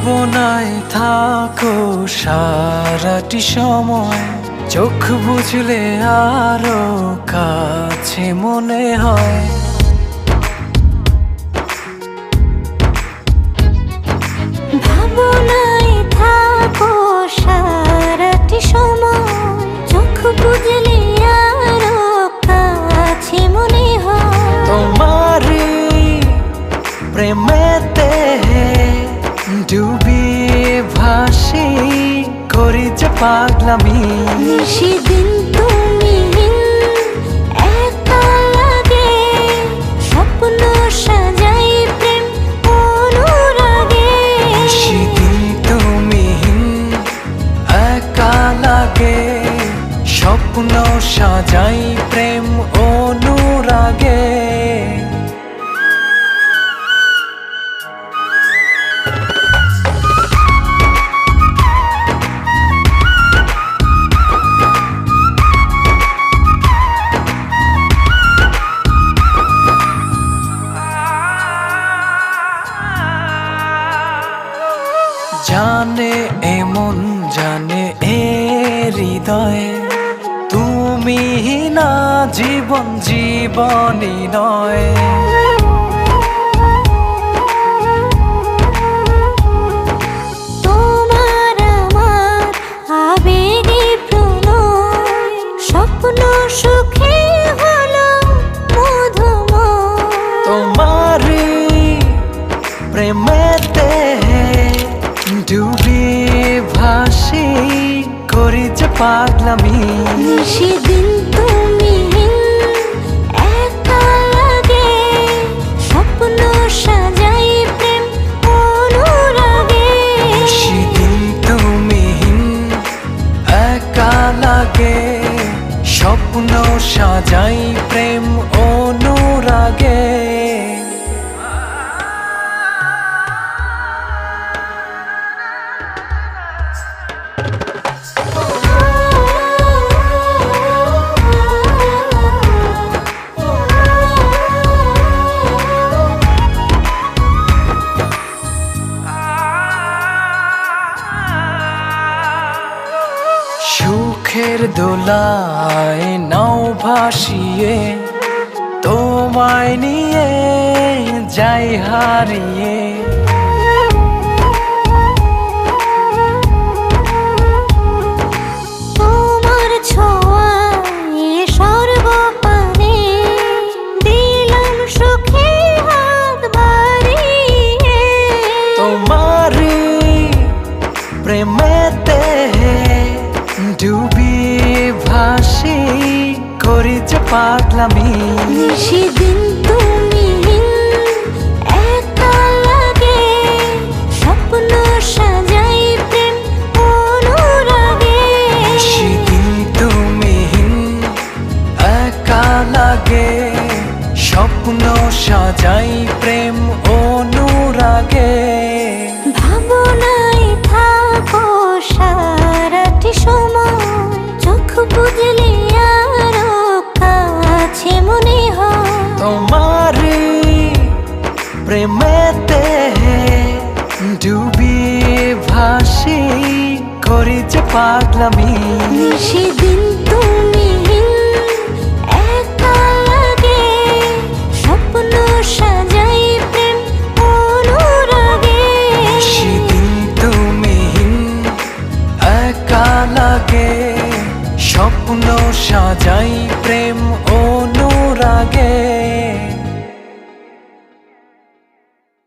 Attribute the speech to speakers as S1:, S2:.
S1: ভাবনায় থাকো সারাটি সময়, চোখ বুঝলে আরো কাছে মনে হয়।
S2: ভাবনায় থাকো সারাটি সময়, চোখ বুঝলে আরো কাছে মনে হয়।
S1: তোমারি প্রেমেতে ডুবিয়ে ভাসি, করি যে পাগলামি।
S2: সেদিন তুমি একা লাগে, স্বপ্ন সাজাই প্রেম অনুরাগে।
S1: সেদিন তুমি একা লাগে, স্বপ্ন সাজাই প্রেম অনুরাগে। জানে এমন জানে এ হৃদয়, তুমি না জীবন জীবনই নয়।
S2: তোমার আমার আবেগে প্রণয়, স্বপ্ন সুখে হলো মধুময়।
S1: তোমারি প্রেমেতে ডুবিয়ে ভাসি, করি যে পাগলামি।
S2: সেদিন তুমি একা লাগে, স্বপ্ন সাজাই প্রেম অনুরাগে।
S1: সেদিন তুমি একা লাগে, স্বপ্ন সাজাই প্রেম অনুরাগে। সুখের দোলায় নাও ভাসিয়ে, তোমায় নিয়ে যাই হারিয়ে।
S2: তোমার ছোঁয়ায় সর্বপানে, দিলাম সুখে হাত বাড়িয়ে।
S1: তোমারি প্রেমেতে ডুবিয়ে ভাসি, করি যে পাগলামি।
S2: সেদিন তুমি একা লাগে, স্বপ্ন সাজাই প্রেম অনুরাগে।
S1: সেদিন তুমি একা লাগে, স্বপ্ন সাজাই প্রেম অনুরাগে।
S2: ভাবনায় থাকো সারাটি সময়, চোখ বুঝলে আরো কাছে মনে হয়।
S1: তোমারি প্রেমেতে ডুবিয়ে ভাসি, করি যে পাগলামি।
S2: সেদিন তুমি একা লাগে, স্বপ্ন সাজাই প্রেম অনুরাগে।
S1: সেদিন তুমি একা লাগে, স্বপ্ন সাজাই প্রেম অনুরাগে।